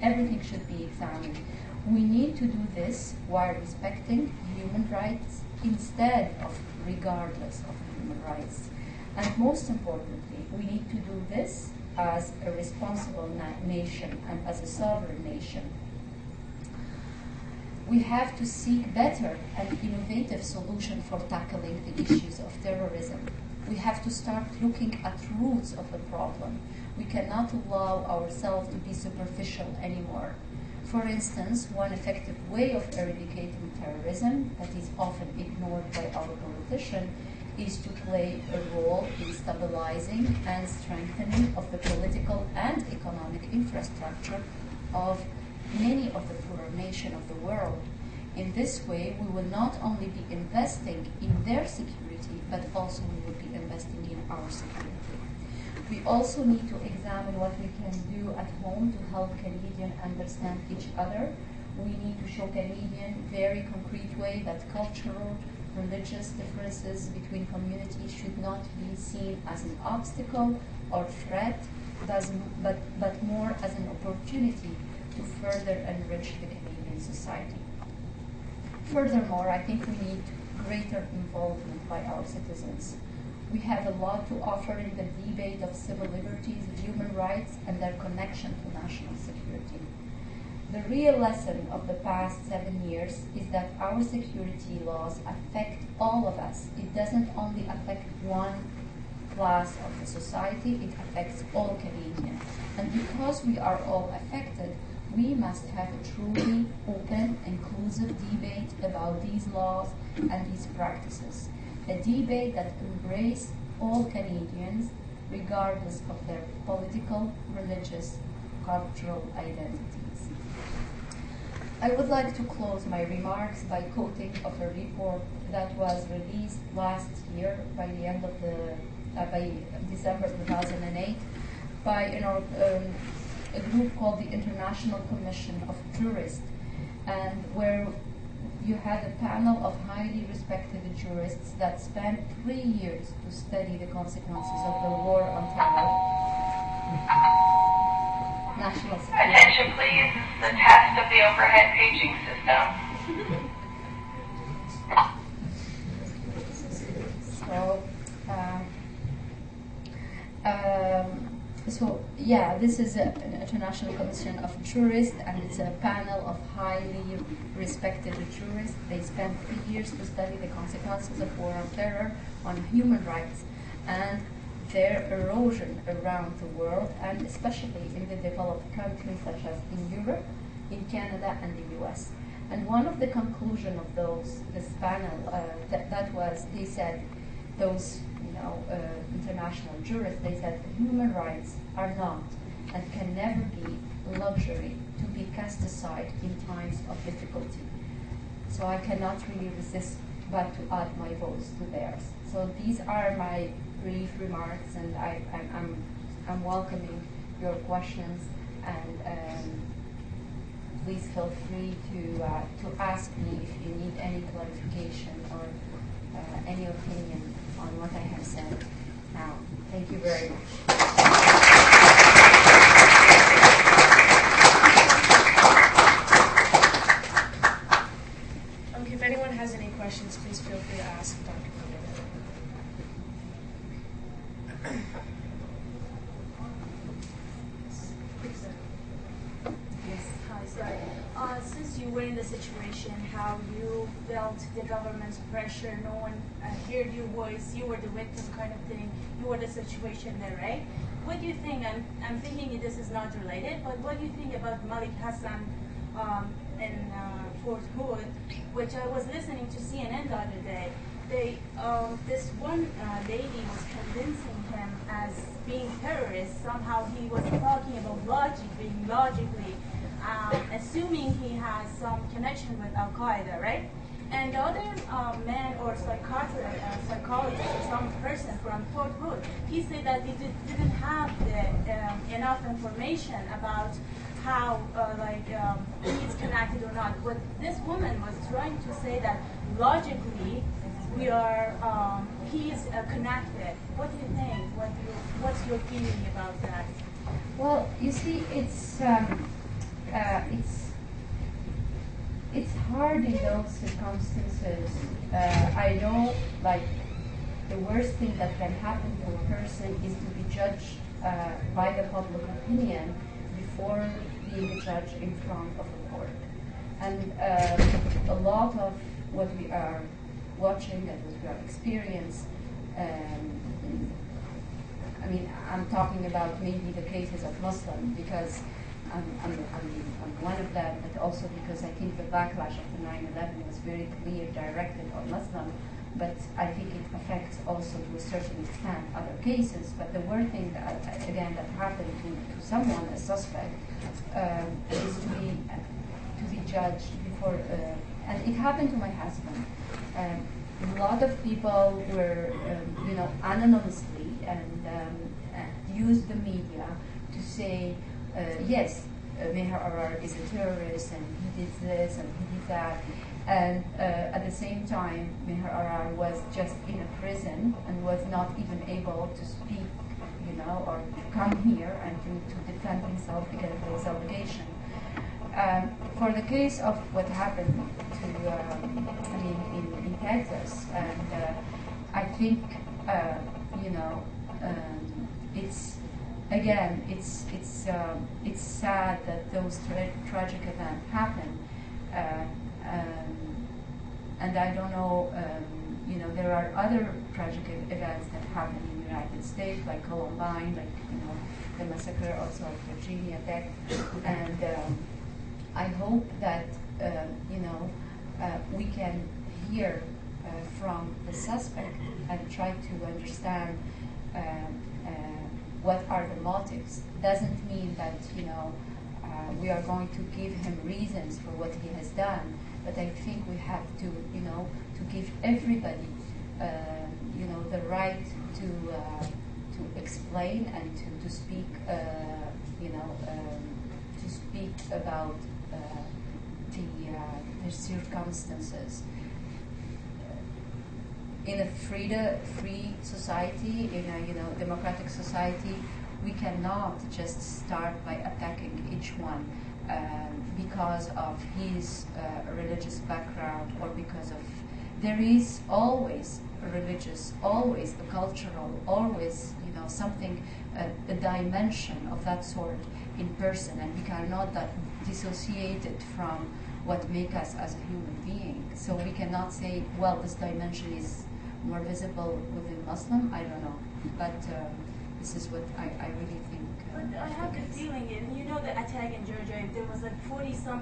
everything should be examined. We need to do this while respecting human rights instead of regardless of human rights. And most importantly, we need to do this as a responsible nation and as a sovereign nation. We have to seek better and innovative solutions for tackling the issues of terrorism. We have to start looking at roots of the problem. We cannot allow ourselves to be superficial anymore. For instance, one effective way of eradicating terrorism that is often ignored by our politicians is to play a role in stabilizing and strengthening of the political and economic infrastructure of many of the poorer nations of the world. In this way, we will not only be investing in their security, but also we will be investing in our security. We also need to examine what we can do at home to help Canadians understand each other. We need to show Canadians very concrete way that cultural, religious differences between communities should not be seen as an obstacle or threat, but more as an opportunity to further enrich the Canadian society. Furthermore, I think we need greater involvement by our citizens. We have a lot to offer in the debate of civil liberties, human rights, and their connection to national security. The real lesson of the past 7 years is that our security laws affect all of us. It doesn't only affect one class of the society, it affects all Canadians. And because we are all affected, we must have a truly open, inclusive debate about these laws and these practices. A debate that embraces all Canadians, regardless of their political, religious, cultural identities. I would like to close my remarks by quoting of a report that was released last year by the end of by December 2008 by a group called the International Commission of Jurists, and where you had a panel of highly respected jurists that spent 3 years to study the consequences of the war on terror, national security. Attention please, the test of the overhead paging system. So yeah, this is an International Commission of Jurists, and it's a panel of highly respected jurists. They spent 3 years to study the consequences of war on terror on human rights and their erosion around the world, and especially in the developed countries such as in Europe, in Canada, and the US. And one of the conclusions of this panel, that was, they said, those international jurists, they said human rights are not and can never be luxury to be cast aside in times of difficulty. So I cannot really resist but to add my voice to theirs. So these are my brief remarks, and I'm welcoming your questions, and please feel free to ask me if you need any clarification or any opinion on what I have said now. Thank you very much. If anyone has any questions, please feel free to ask Dr. Since you were in the situation, how you felt the government's pressure, no one heard your voice, you were the victim kind of thing, you were the situation there, right? What do you think, I'm thinking this is not related, but what do you think about Malik Hassan in Fort Hood, which I was listening to CNN the other day. This one lady was convincing him as being terrorist. Somehow he was talking about logically, assuming he has some connection with Al-Qaeda, right? And the other man or psychologist or some person from Fort Hood, he said that he didn't have enough information about how he's connected or not. But this woman was trying to say that logically we are, he's connected. What do you think? What's your feeling about that? Well, you see, it's word in those circumstances, I know, like, the worst thing that can happen to a person is to be judged by the public opinion before being judged in front of a court. And a lot of what we are watching and what we are experiencing, I mean, I'm talking about maybe the cases of Muslim because I'm one of them, but also because I think the backlash after 9/11 was very clear, directed on Muslim, but I think it affects also to a certain extent other cases. But the worst thing that, again, that happened to someone, a suspect, is to be judged before, and it happened to my husband. A lot of people were, anonymously and used the media to say, yes, Meher Arar is a terrorist and he did this and he did that. And at the same time, Meher Arar was just in a prison and was not even able to speak, or to come here and to defend himself against those allegations. For the case of what happened in Texas, and I think, it's sad that those tragic events happen, and I don't know, there are other tragic events that happen in the United States, like Columbine, like the massacre also of Virginia Tech, and I hope that we can hear from the suspect and try to understand what are the motives. Doesn't mean that we are going to give him reasons for what he has done, but I think we have to to give everybody the right to explain and to speak to speak about the circumstances. In a free society, in a democratic society, we cannot just start by attacking each one because of his religious background or because of. There is always a religious, always a cultural, always something, a dimension of that sort in person, and we cannot dissociate it from what makes us as a human being. So we cannot say, well, this dimension is more visible within Muslim. I don't know, but this is what I really think. But I have the feeling, the attack in Georgia, there was like 40-some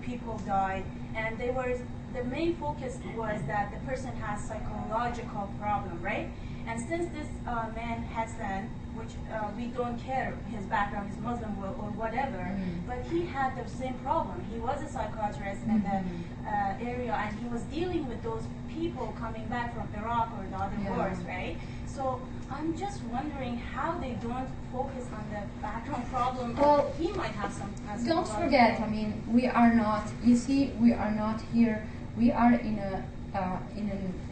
people died, and the main focus was that the person has psychological problem, right? And since this man Hassan, which we don't care his background, his Muslim or whatever, but he had the same problem. He was a psychiatrist in the area, and he was dealing with those people coming back from Iraq or the other wars, right? So I'm just wondering how they don't focus on the background problem. Well, he might have some. Don't forget, we are not. You see, we are not here. We are in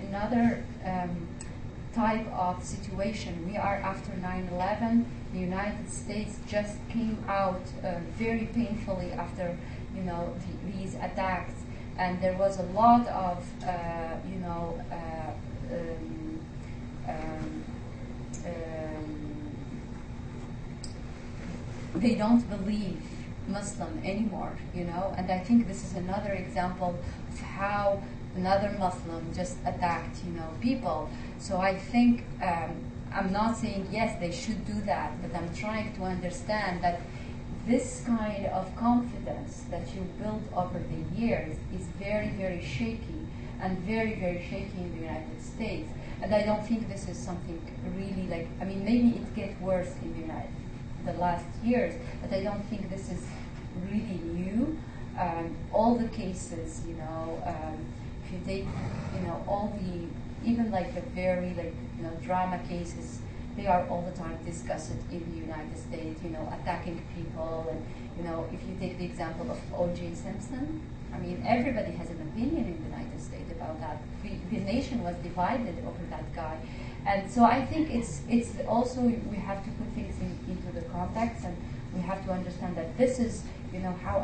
another type of situation. We are after 9/11. The United States just came out very painfully after these attacks, and there was a lot of they don't believe Muslim anymore, and I think this is another example of how another Muslim just attacked, people. So I think I'm not saying yes, they should do that, but I'm trying to understand that this kind of confidence that you build over the years is very, very shaky, and very, very shaky in the United States. And I don't think this is something really maybe it gets worse in the last years, but I don't think this is really new. All the cases, if you take, all the, even the very, drama cases, they are all the time discussed in the United States, attacking people. And, if you take the example of O.J. Simpson, everybody has an opinion in the United States about that. The nation was divided over that guy. And so I think it's also, we have to put things into the context, and we have to understand that this is, how